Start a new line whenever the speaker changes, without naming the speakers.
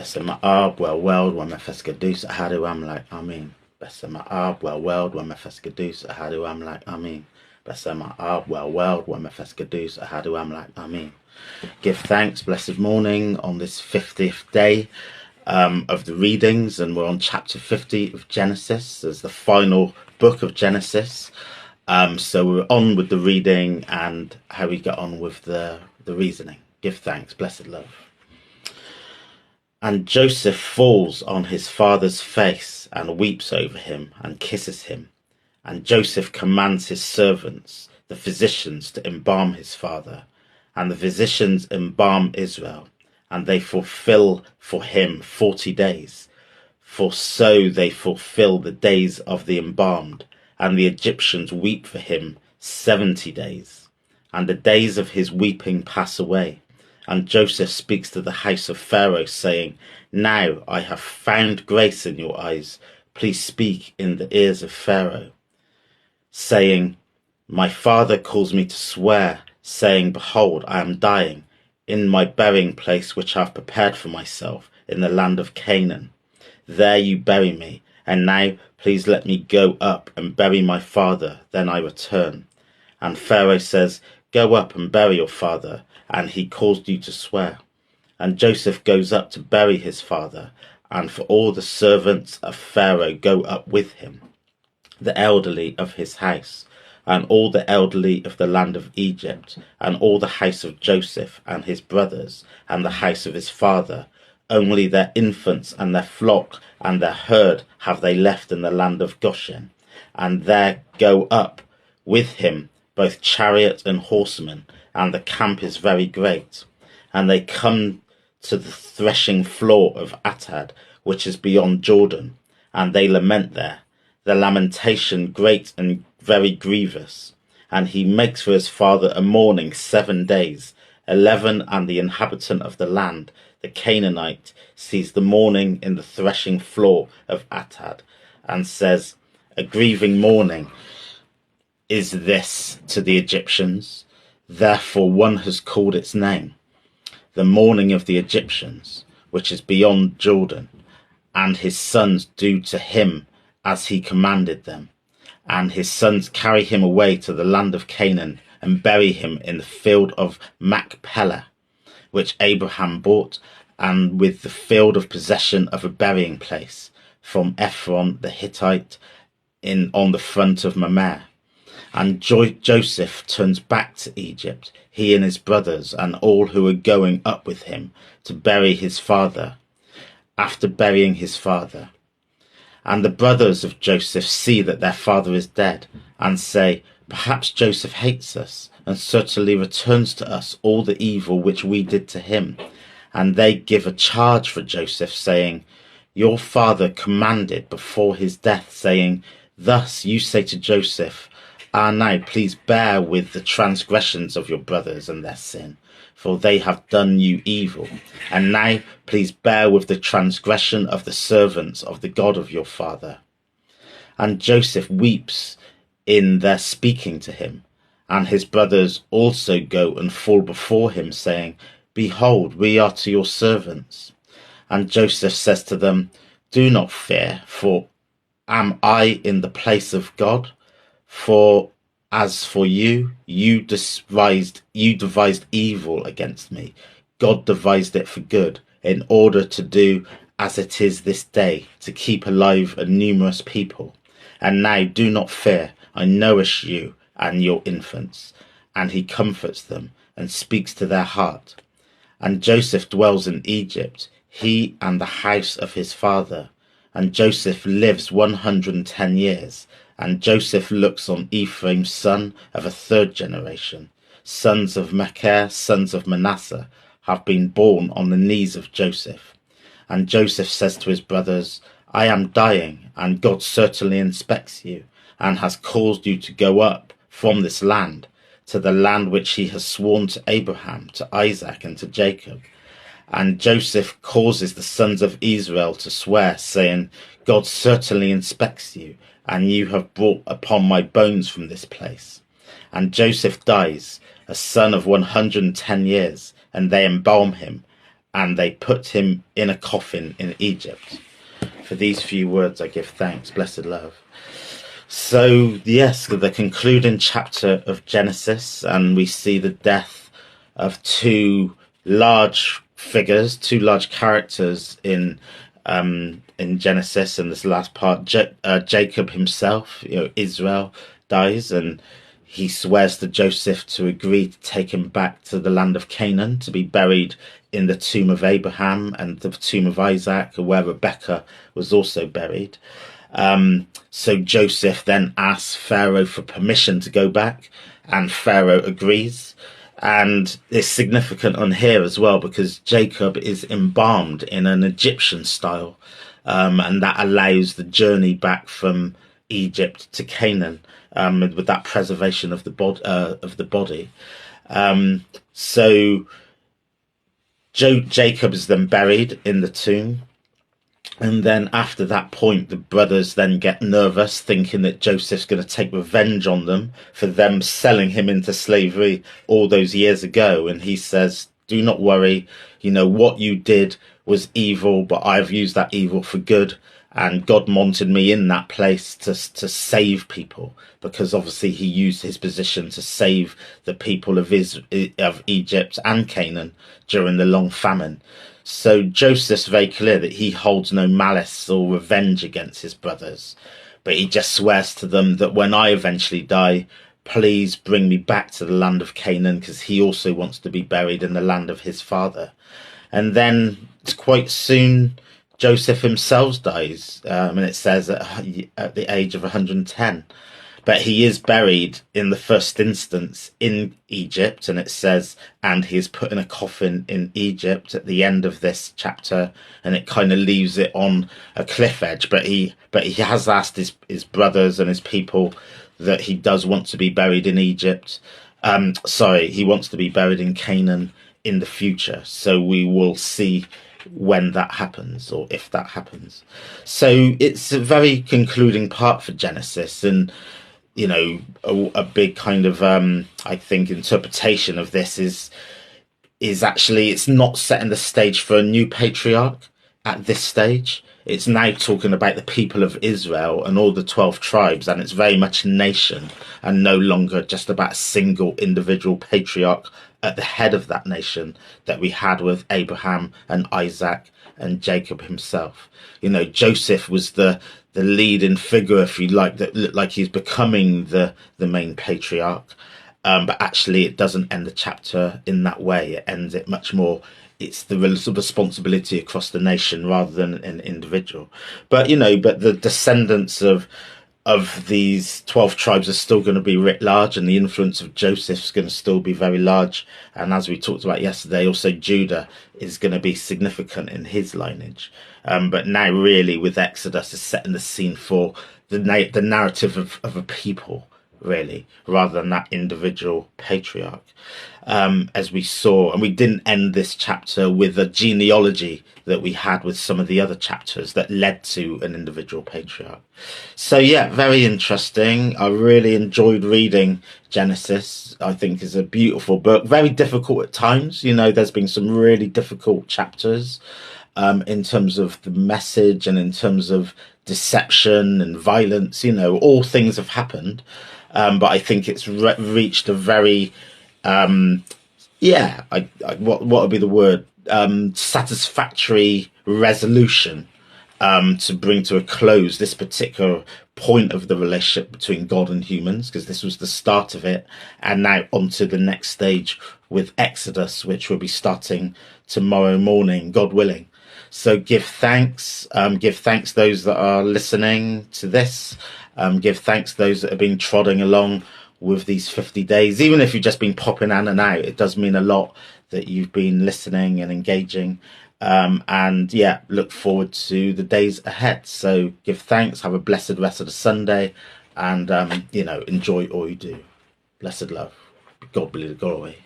Besamaab, well world, wa mefeskadus, ahadu amlak, amin. Besamaab, well world, wa mefeskadus, ahadu amlak, amin. Besamaab, well world, wa mefeskadus, ahadu amlak, amin. Give thanks, blessed morning, on this 50th day of the readings, and we're on chapter 50 of Genesis as the final book of Genesis. So we're on with the reading and how we get on with the reasoning. Give thanks, blessed love. And Joseph falls on his father's face and weeps over him and kisses him. And Joseph commands his servants, the physicians, to embalm his father. And the physicians embalm Israel, and they fulfill for him 40 days. For so they fulfill the days of the embalmed, and the Egyptians weep for him 70 days. And the days of his weeping pass away. And Joseph speaks to the house of Pharaoh, saying, Now I have found grace in your eyes. Please speak in the ears of Pharaoh, saying, My father calls me to swear, saying, Behold, I am dying in my burying place which I have prepared for myself in the land of Canaan. There you bury me, and now please let me go up and bury my father, then I return. And Pharaoh says, Go up and bury your father, and he caused you to swear. And Joseph goes up to bury his father, and for all the servants of Pharaoh go up with him, the elderly of his house, and all the elderly of the land of Egypt, and all the house of Joseph and his brothers, and the house of his father. Only their infants and their flock and their herd have they left in the land of Goshen. And there go up with him both chariot and horsemen, and the camp is very great. And they come to the threshing floor of Atad, which is beyond Jordan, and they lament there, the lamentation great and very grievous. And he makes for his father a mourning 7 days. 11 and the inhabitant of the land, the Canaanite, sees the mourning in the threshing floor of Atad, and says, A grieving mourning is this to the Egyptians, therefore one has called its name, the mourning of the Egyptians, which is beyond Jordan. And his sons do to him as he commanded them. And his sons carry him away to the land of Canaan, and bury him in the field of Machpelah, which Abraham bought, and with the field of possession of a burying place from Ephron the Hittite on the front of Mamre. And Joseph turns back to Egypt, he and his brothers, and all who are going up with him to bury his father. After burying his father, and the brothers of Joseph see that their father is dead, and say, Perhaps Joseph hates us, and certainly returns to us all the evil which we did to him. And they give a charge for Joseph, saying, Your father commanded before his death, saying, Thus you say to Joseph, now please bear with the transgressions of your brothers and their sin, for they have done you evil. And now please bear with the transgression of the servants of the God of your father. And Joseph weeps in their speaking to him. And his brothers also go and fall before him, saying, Behold, we are to your servants. And Joseph says to them, Do not fear, for am I in the place of God? For as for you, you devised evil against me. God devised it for good, in order to do as it is this day, to keep alive a numerous people. And now do not fear, I nourish you and your infants. And he comforts them and speaks to their heart. And Joseph dwells in Egypt, he and the house of his father. And Joseph lives 110 years. And Joseph looks on Ephraim's son of a third generation. Sons of Machir, sons of Manasseh, have been born on the knees of Joseph. And Joseph says to his brothers, I am dying, and God certainly inspects you, and has caused you to go up from this land to the land which he has sworn to Abraham, to Isaac, and to Jacob. And Joseph causes the sons of Israel to swear, saying, God certainly inspects you, and you have brought upon my bones from this place. And Joseph dies, a son of 110 years, and they embalm him, and they put him in a coffin in Egypt. For these few words I give thanks, blessed love. So, yes, the concluding chapter of Genesis, and we see the death of two large figures, two large characters in Genesis. And this last part, Jacob himself, Israel, dies, and he swears to Joseph to agree to take him back to the land of Canaan to be buried in the tomb of Abraham and the tomb of Isaac, where Rebekah was also buried. So Joseph then asks Pharaoh for permission to go back, and Pharaoh agrees. And it's significant on here as well because Jacob is embalmed in an Egyptian style, and that allows the journey back from Egypt to Canaan, with that preservation of the body. So Jacob is then buried in the tomb. And then after that point, the brothers then get nervous, thinking that Joseph's going to take revenge on them for them selling him into slavery all those years ago. And he says, do not worry. What you did was evil, but I've used that evil for good. And God wanted me in that place to save people, because obviously he used his position to save the people of Egypt and Canaan during the long famine. So Joseph's very clear that he holds no malice or revenge against his brothers, but he just swears to them that when I eventually die, please bring me back to the land of Canaan, because he also wants to be buried in the land of his father. And then quite soon, Joseph himself dies, and it says at the age of 110. But he is buried in the first instance in Egypt, and it says, and he is put in a coffin in Egypt at the end of this chapter, and it kind of leaves it on a cliff edge. But he has asked his brothers and his people that he does want to be buried in Egypt. He wants to be buried in Canaan in the future. So we will see when that happens, or if that happens. So it's a very concluding part for Genesis, and a big kind of I think interpretation of this is actually it's not setting the stage for a new patriarch at this stage. It's now talking about the people of Israel and all the 12 tribes, and it's very much a nation and no longer just about a single individual patriarch at the head of that nation that we had with Abraham and Isaac and Jacob himself. Joseph was the leading figure, if you like, that looked like he's becoming the main patriarch. But actually it doesn't end the chapter in that way. It ends it much more. It's the responsibility across the nation rather than an individual. But the descendants of these 12 tribes are still going to be writ large, and the influence of Joseph's going to still be very large. And as we talked about yesterday, also Judah is going to be significant in his lineage. But now really with Exodus is setting the scene for the narrative of a people, really, rather than that individual patriarch. As we saw, and we didn't end this chapter with a genealogy that we had with some of the other chapters that led to an individual patriarch. So yeah, very interesting. I really enjoyed reading Genesis. I think is a beautiful book, very difficult at times. There's been some really difficult chapters in terms of the message and in terms of deception and violence. All things have happened. But I think it's reached a very, what would be the word? Satisfactory resolution to bring to a close this particular point of the relationship between God and humans, because this was the start of it. And now on to the next stage with Exodus, which will be starting tomorrow morning, God willing. So give thanks those that are listening to this. Give thanks those that have been trotting along with these 50 days. Even if you've just been popping in and out, it does mean a lot that you've been listening and engaging. And look forward to the days ahead. So give thanks, have a blessed rest of the Sunday, and enjoy all you do. Blessed love. God be the God away.